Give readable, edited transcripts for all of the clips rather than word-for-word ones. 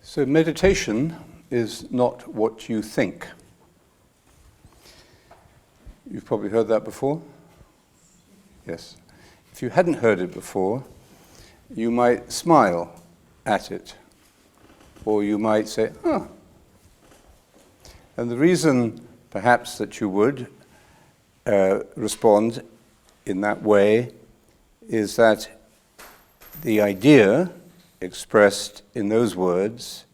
So meditation is not what you think. You've probably heard that before? Yes. If you hadn't heard it before, you might smile at it, or you might say, "Huh." And the reason, perhaps, that you would respond in that way is that the idea expressed in those words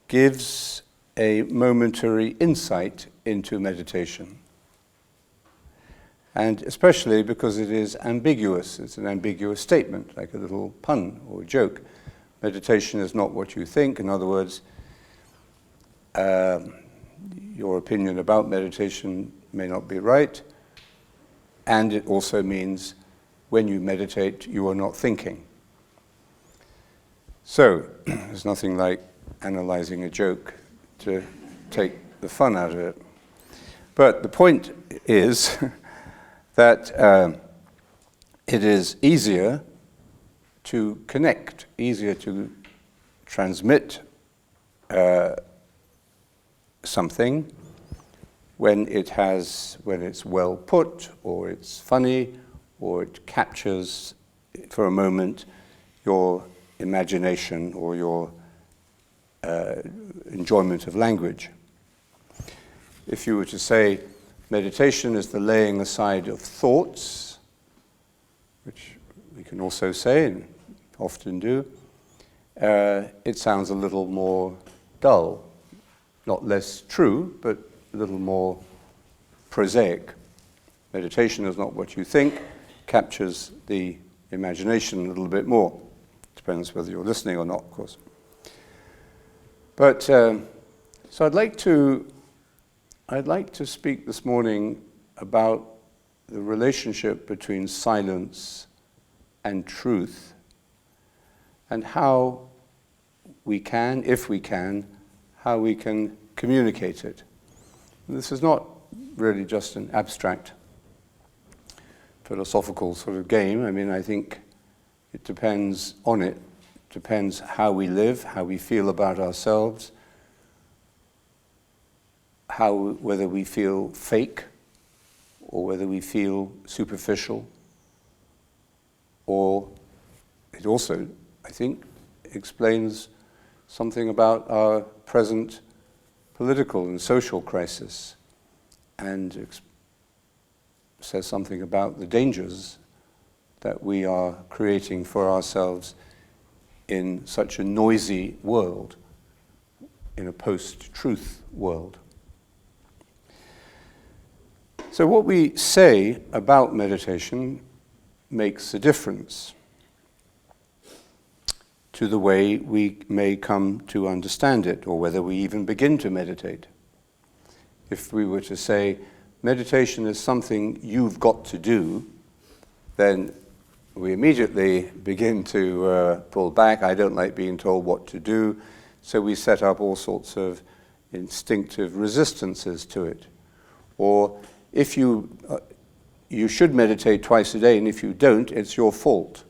gives a momentary insight into meditation. And especially because it is ambiguous. It's an ambiguous statement, like a little pun or joke. Meditation is not what you think. In other words, your opinion about meditation may not be right. And it also means when you meditate, you are not thinking. So, there's nothing like analyzing a joke to take the fun out of it. But the point is that it is easier to connect, easier to transmit something when it's well put, or it's funny, or it captures for a moment your imagination or your enjoyment of language. If you were to say meditation is the laying aside of thoughts, which we can also say and often do, it sounds a little more dull, not less true, but a little more prosaic. Meditation is not what you think, captures the imagination a little bit more. Depends whether you're listening or not, of course. But so I'd like to speak this morning about the relationship between silence and truth, and how we can, if we can, how we can communicate it. And this is not really just an abstract philosophical sort of game. I mean, I think it depends how we live, how we feel about ourselves, whether we feel fake or whether we feel superficial. Or it also, I think, explains something about our present political and social crisis, and says something about the dangers that we are creating for ourselves in such a noisy world, in a post-truth world. So what we say about meditation makes a difference to the way we may come to understand it, or whether we even begin to meditate. If we were to say, meditation is something you've got to do, then we immediately begin to pull back. I don't like being told what to do, so we set up all sorts of instinctive resistances to it. Or if you should meditate twice a day, and if you don't, it's your fault.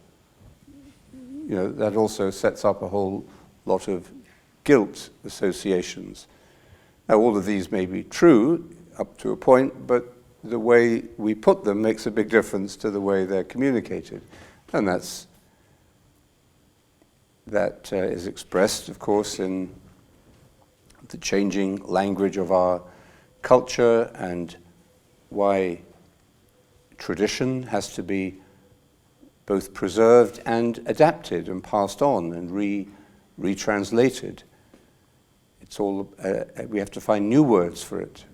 You know, that also sets up a whole lot of guilt associations. Now, all of these may be true up to a point, but the way we put them makes a big difference to the way they're communicated. And that is expressed, of course, in the changing language of our culture, and why tradition has to be both preserved and adapted and passed on and retranslated. It's all, we have to find new words for it.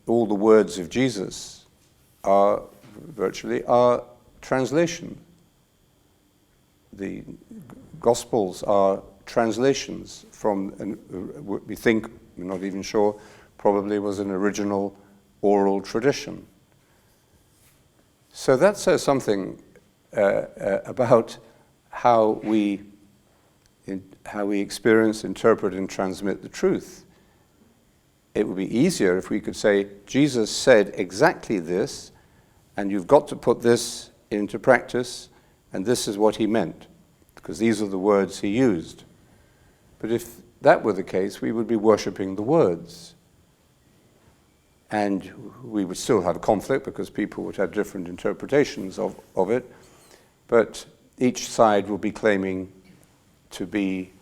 All the words of Jesus are virtually our translation. The Gospels are translations from, we think, we're not even sure, probably was an original oral tradition. So that says something about how we experience, interpret, and transmit the truth. It would be easier if we could say, Jesus said exactly this, and you've got to put this into practice, and this is what he meant. Because because these are the words he used. But if that were the case, we would be worshipping the words. And we would still have a conflict because people would have different interpretations of it. But each side will be claiming to be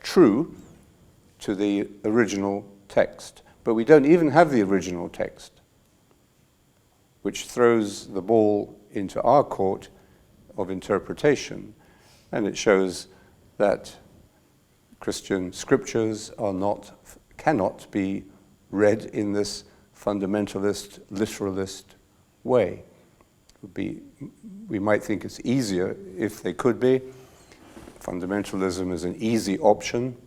true to the original text. But we don't even have the original text, which throws the ball into our court of interpretation. And it shows that Christian scriptures cannot be read in this fundamentalist, literalist way. We might think it's easier if they could be. Fundamentalism is an easy option,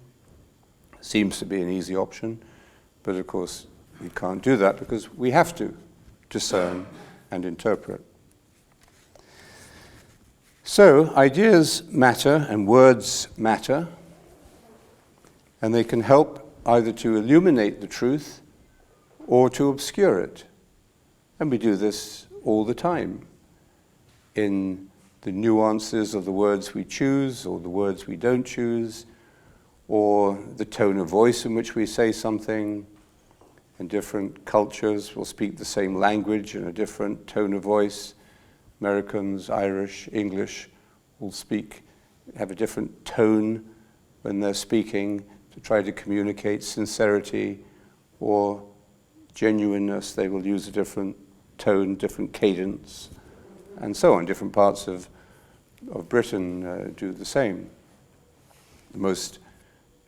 seems to be an easy option, but of course we can't do that because we have to discern and interpret. So ideas matter and words matter, and they can help either to illuminate the truth or to obscure it. And we do this all the time in the nuances of the words we choose or the words we don't choose, or the tone of voice in which we say something. And different cultures will speak the same language in a different tone of voice. Americans, Irish, English will have a different tone when they're speaking to try to communicate sincerity or genuineness. They will use a different tone, different cadence, and so on. Different parts of Britain do the same. The most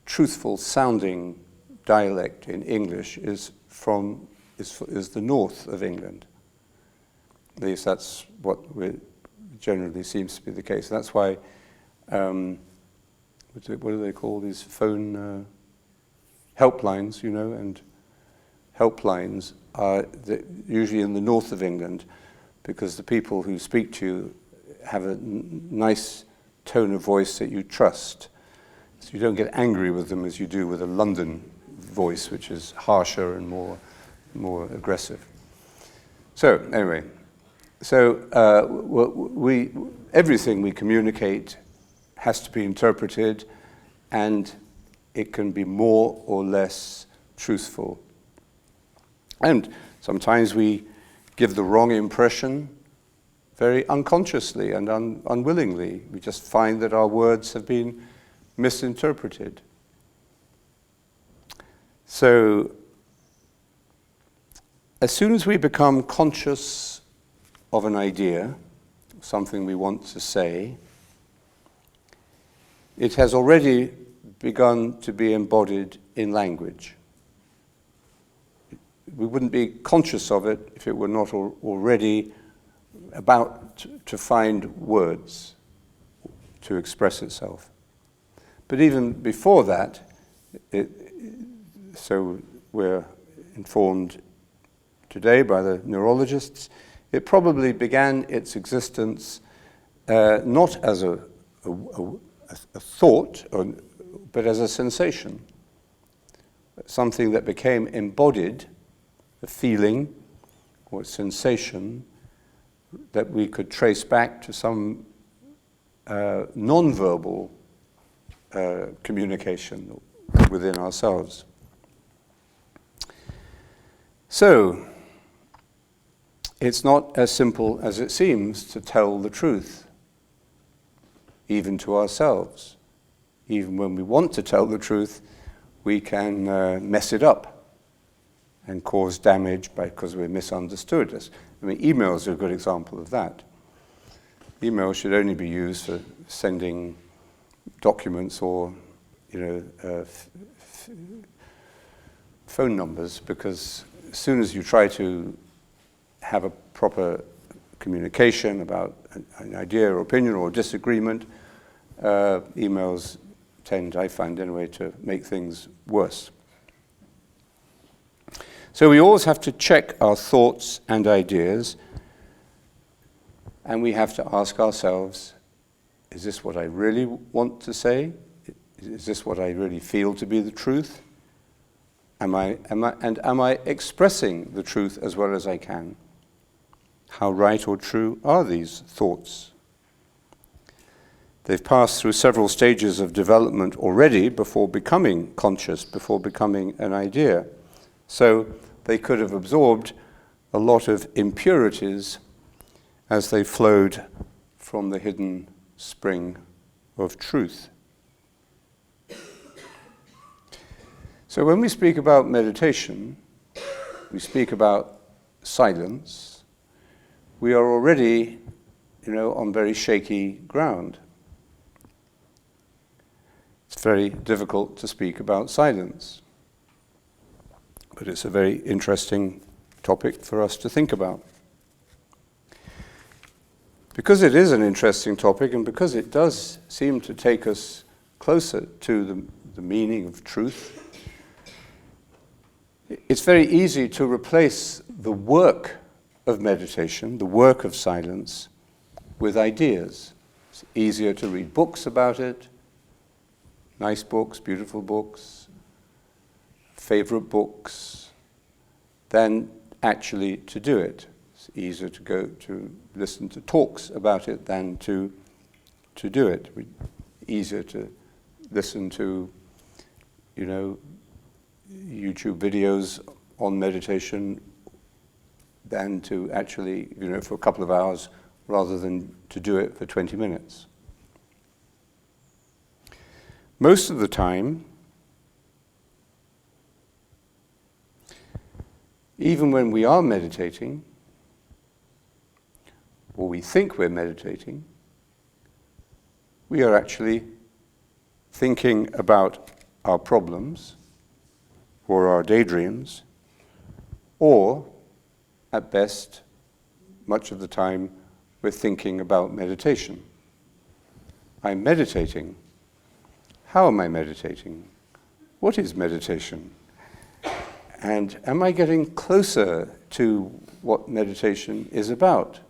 truthful sounding dialect in English is the north of England. At least that's what generally seems to be the case. That's why, what do they call these phone helplines, and helplines are usually in the north of England because the people who speak to you have a nice tone of voice that you trust. So you don't get angry with them as you do with a London voice, which is harsher and more aggressive. So anyway, everything we communicate has to be interpreted, and it can be more or less truthful. And sometimes we give the wrong impression very unconsciously and unwillingly. We just find that our words have been misinterpreted. So, as soon as we become conscious of an idea, something we want to say, it has already begun to be embodied in language. We wouldn't be conscious of it if it were not already about to find words to express itself. But even before that, so we're informed today by the neurologists, it probably began its existence not as a thought, but as a sensation. Something that became embodied, a feeling or a sensation that we could trace back to some non-verbal communication within ourselves. So, it's not as simple as it seems to tell the truth, even to ourselves. Even when we want to tell the truth, we can mess it up and cause damage because we're misunderstood. I mean, emails are a good example of that. Email should only be used for sending documents or, phone numbers, because as soon as you try to have a proper communication about an idea or opinion or disagreement, emails tend, I find anyway, to make things worse. So we always have to check our thoughts and ideas, and we have to ask ourselves, is this what I really want to say? Is this what I really feel to be the truth? Am I expressing the truth as well as I can? How right or true are these thoughts? They've passed through several stages of development already before becoming conscious, before becoming an idea. So they could have absorbed a lot of impurities as they flowed from the hidden spring of truth. So when we speak about meditation, we speak about silence, we are already, on very shaky ground. It's very difficult to speak about silence, but it's a very interesting topic for us to think about. Because it is an interesting topic, and because it does seem to take us closer to the meaning of truth, it's very easy to replace the work of meditation, the work of silence, with ideas. It's easier to read books about it, nice books, beautiful books, favorite books, than actually to do it. It's easier to go to listen to talks about it than to do it. Easier to listen to, YouTube videos on meditation than to actually, for a couple of hours, rather than to do it for 20 minutes. Most of the time, even when we are meditating, or we think we're meditating, we are actually thinking about our problems or our daydreams, or, at best, much of the time, we're thinking about meditation. I'm meditating. How am I meditating? What is meditation? And am I getting closer to what meditation is about?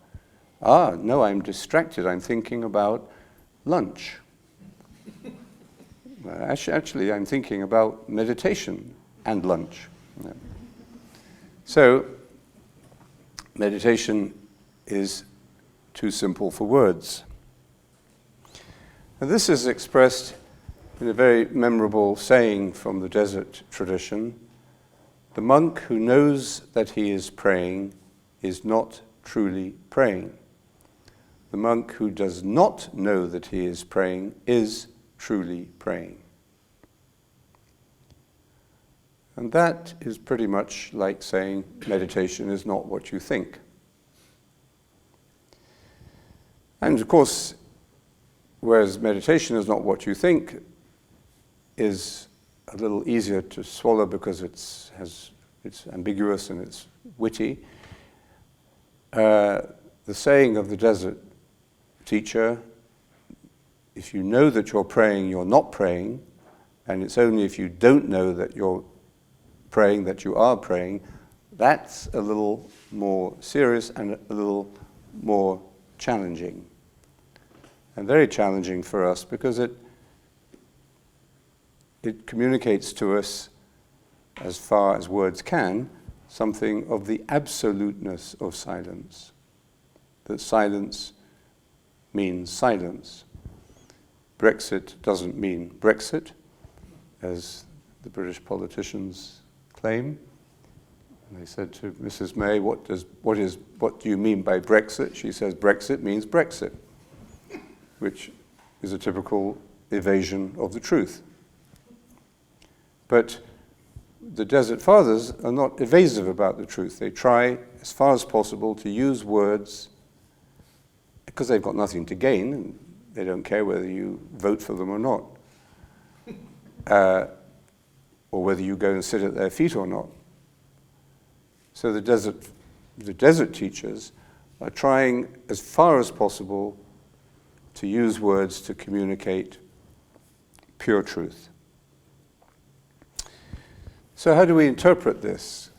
No, I'm distracted. I'm thinking about lunch. Actually, I'm thinking about meditation and lunch. So, meditation is too simple for words. And this is expressed in a very memorable saying from the desert tradition: the monk who knows that he is praying is not truly praying. The monk who does not know that he is praying is truly praying. And that is pretty much like saying meditation is not what you think. And of course, whereas meditation is not what you think is a little easier to swallow because it's ambiguous and it's witty, the saying of the desert teacher, if you know that you're praying, you're not praying, and it's only if you don't know that you're praying that you are praying, that's a little more serious and a little more challenging. And very challenging for us because it communicates to us, as far as words can, something of the absoluteness of silence. That silence means silence. Brexit doesn't mean Brexit, as the British politicians claim. And they said to Mrs. May, what do you mean by Brexit? She says, Brexit means Brexit, which is a typical evasion of the truth. But the Desert Fathers are not evasive about the truth. They try, as far as possible, to use words, because they've got nothing to gain, and they don't care whether you vote for them or not, or whether you go and sit at their feet or not. So the desert teachers are trying, as far as possible, to use words to communicate pure truth. So how do we interpret this?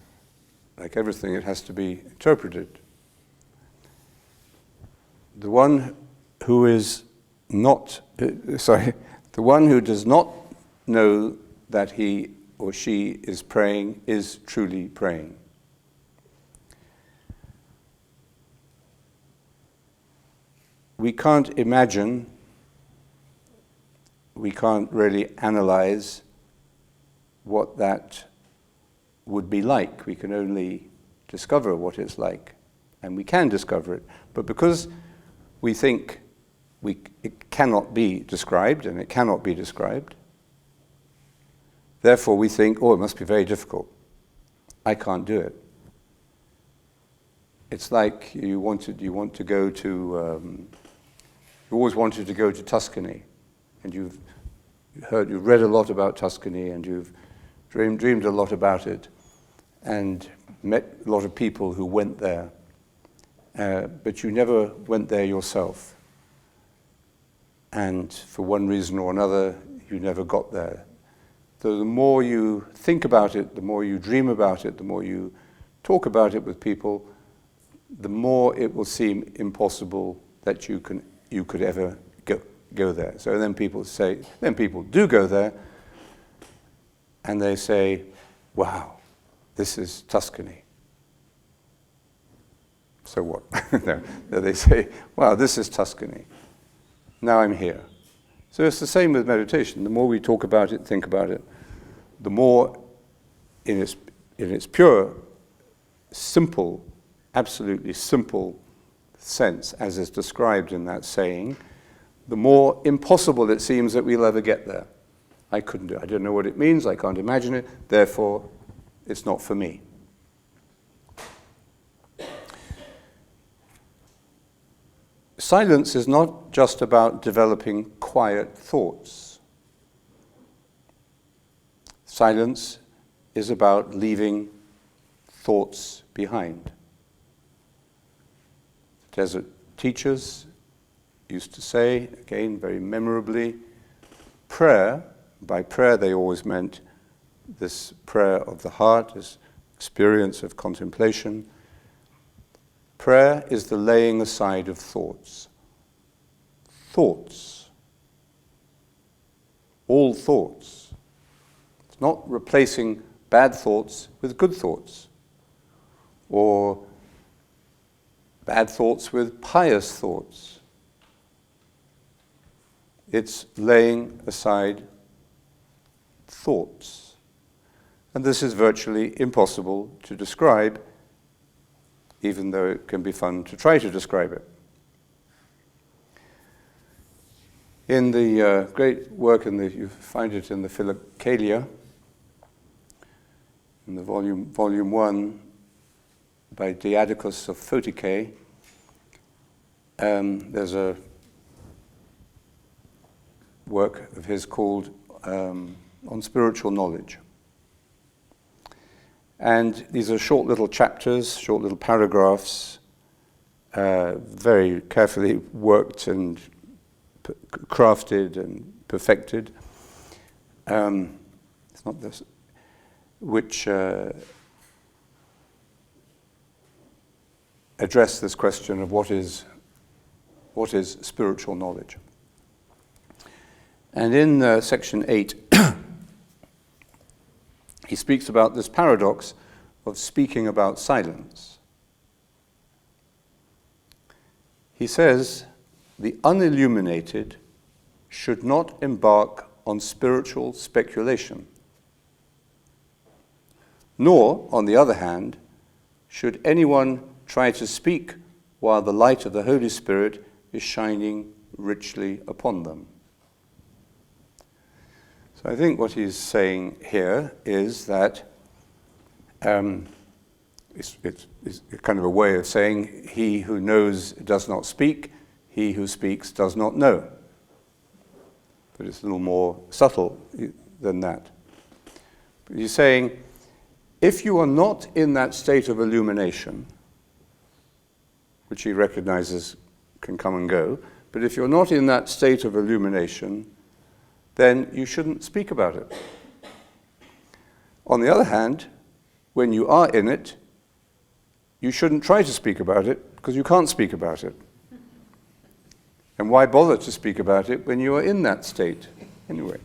Like everything, it has to be interpreted. The one who is not, the one who does not know that he or she is praying is truly praying. We can't imagine we can't really analyze what that would be like. We can only discover what it's like, and we can discover it. But because we think it cannot be described, and it cannot be described, therefore we think, oh, it must be very difficult. I can't do it. It's like you want to go to, you always wanted to go to Tuscany, and you've read a lot about Tuscany, and you've dreamed a lot about it, and met a lot of people who went there, but you never went there yourself. And for one reason or another, you never got there. So the more you think about it, the more you dream about it, the more you talk about it with people, the more it will seem impossible that you could ever go there. So then people do go there, and they say, wow, this is Tuscany. So what? No, they say, wow, this is Tuscany. Now I'm here. So it's the same with meditation. The more we talk about it, think about it, the more in its pure, simple, absolutely simple sense, as is described in that saying, the more impossible it seems that we'll ever get there. I couldn't do it. I don't know what it means. I can't imagine it. Therefore, it's not for me. Silence is not just about developing quiet thoughts. Silence is about leaving thoughts behind. The desert teachers used to say, again, very memorably, prayer, by prayer they always meant this prayer of the heart, this experience of contemplation. Prayer is the laying aside of thoughts. Thoughts. All thoughts. It's not replacing bad thoughts with good thoughts, or bad thoughts with pious thoughts. It's laying aside thoughts. And this is virtually impossible to describe, even though it can be fun to try to describe it. In the great work, you find it in the Philokalia, in the volume 1, by Diadocus of Photike, there's a work of his called On Spiritual Knowledge. And these are short little chapters, short little paragraphs, very carefully worked and crafted and perfected. It's not this, which address this question of what is spiritual knowledge. And in section 8, he speaks about this paradox of speaking about silence. He says, the unilluminated should not embark on spiritual speculation, nor, on the other hand, should anyone try to speak while the light of the Holy Spirit is shining richly upon them. So I think what he's saying here is that it's kind of a way of saying, he who knows does not speak, he who speaks does not know. But it's a little more subtle than that. But he's saying, if you are not in that state of illumination, which he recognizes can come and go, but if you're not in that state of illumination, then you shouldn't speak about it. On the other hand, when you are in it, you shouldn't try to speak about it, because you can't speak about it. And why bother to speak about it when you are in that state, anyway?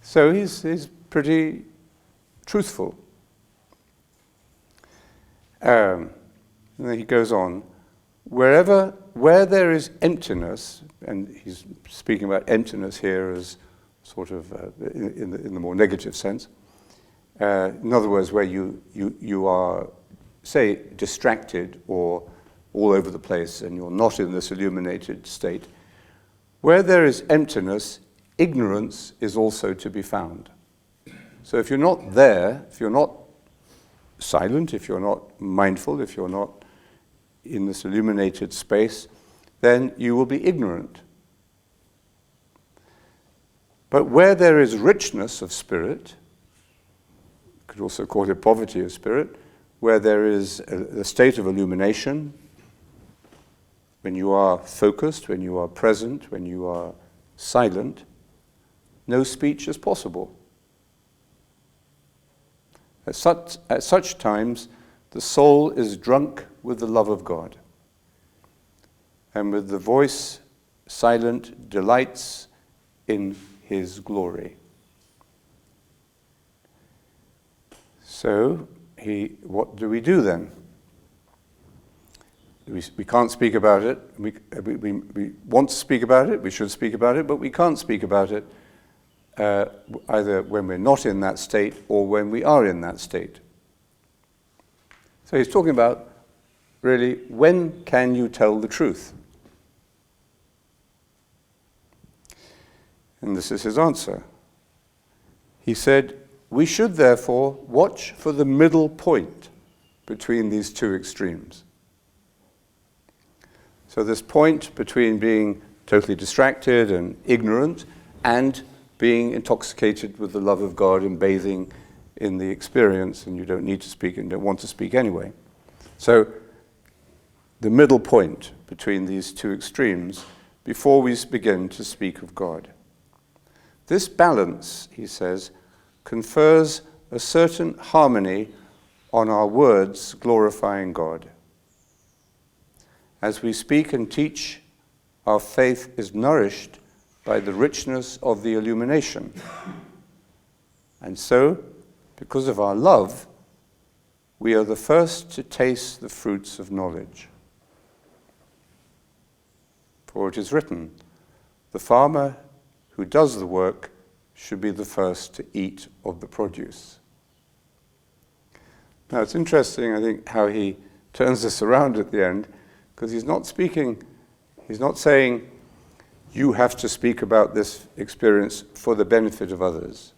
So he's pretty truthful. And then he goes on, wherever where there is emptiness, and he's speaking about emptiness here as sort of in the more negative sense. In other words, where you are, say, distracted or all over the place and you're not in this illuminated state. Where there is emptiness, ignorance is also to be found. So if you're not there, if you're not silent, if you're not mindful, if you're not in this illuminated space, then you will be ignorant. But where there is richness of spirit, could also call it poverty of spirit, where there is a state of illumination, when you are focused, when you are present, when you are silent, no speech is possible. At such times, the soul is drunk with the love of God, and with the voice silent delights in His glory. So, what do we do then? We can't speak about it. We want to speak about it, we should speak about it, but we can't speak about it either when we're not in that state or when we are in that state. So he's talking about, really, when can you tell the truth? And this is his answer. He said, we should therefore watch for the middle point between these two extremes. So this point between being totally distracted and ignorant and being intoxicated with the love of God and bathing in the experience, and you don't need to speak and don't want to speak anyway. So the middle point between these two extremes before we begin to speak of God. This balance, he says, confers a certain harmony on our words glorifying God. As we speak and teach, our faith is nourished by the richness of the illumination. And so, because of our love, we are the first to taste the fruits of knowledge. For it is written, the farmer who does the work should be the first to eat of the produce. Now it's interesting, I think, how he turns this around at the end, because he's not saying, you have to speak about this experience for the benefit of others.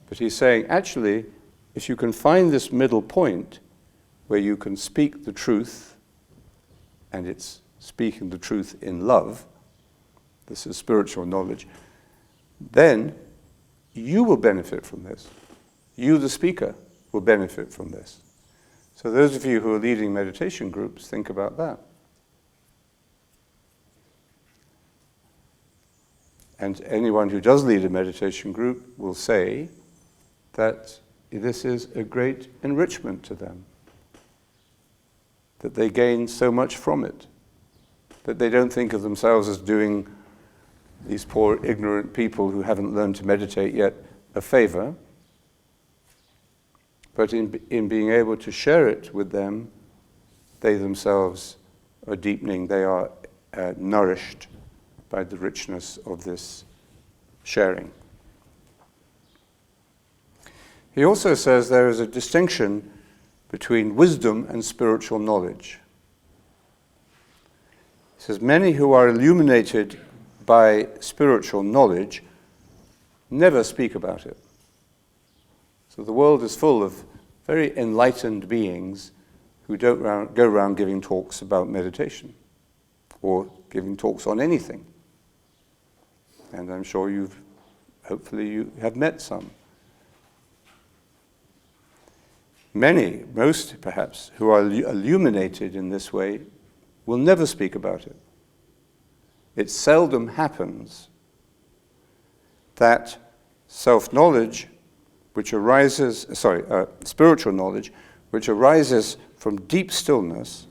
But he's saying, actually, if you can find this middle point where you can speak the truth, and it's speaking the truth in love, this is spiritual knowledge, then you will benefit from this. You, the speaker, will benefit from this. So those of you who are leading meditation groups, think about that. And anyone who does lead a meditation group will say that this is a great enrichment to them, that they gain so much from it, that they don't think of themselves as doing these poor ignorant people who haven't learned to meditate yet a favor, but in being able to share it with them, they themselves are deepening, they are nourished by the richness of this sharing. He also says there is a distinction between wisdom and spiritual knowledge. He says, many who are illuminated by spiritual knowledge never speak about it. So the world is full of very enlightened beings who don't go around giving talks about meditation or giving talks on anything. And I'm sure hopefully you have met some. Many, most perhaps, who are illuminated in this way will never speak about it. It seldom happens that self-knowledge, spiritual knowledge, which arises from deep stillness,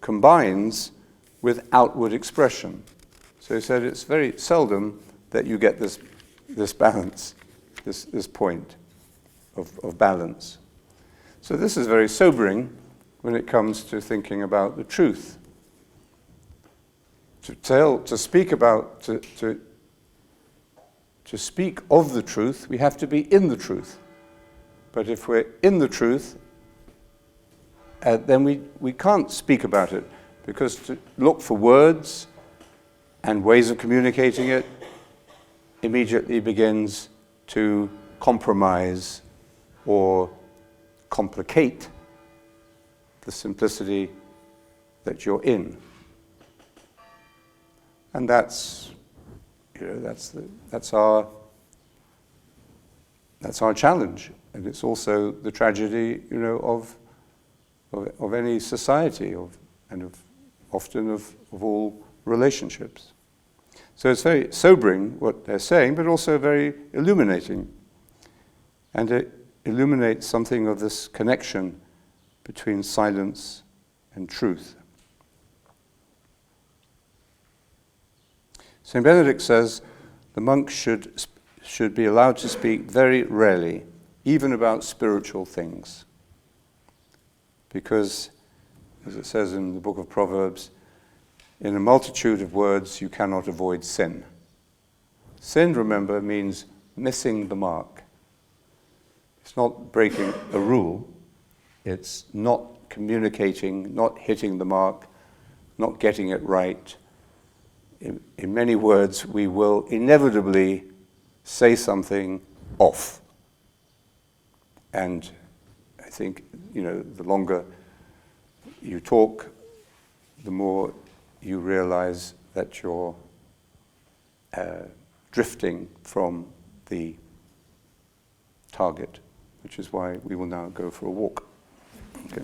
combines with outward expression. So he said it's very seldom that you get this balance, this point of balance. So this is very sobering when it comes to thinking about the truth. To speak of the truth, we have to be in the truth. But if we're in the truth, then we can't speak about it, because to look for words and ways of communicating it immediately begins to compromise or complicate the simplicity that you're in. And that's our challenge, and it's also the tragedy, of any society, often of all relationships. So it's very sobering what they're saying, but also very illuminating, and it illuminates something of this connection between silence and truth. St. Benedict says the monk should be allowed to speak very rarely, even about spiritual things. Because, as it says in the book of Proverbs, in a multitude of words you cannot avoid sin. Sin, remember, means missing the mark. It's not breaking a rule. It's not communicating, not hitting the mark, not getting it right. In many words, we will inevitably say something off. And I think, the longer you talk, the more you realize that you're drifting from the target, which is why we will now go for a walk. Okay.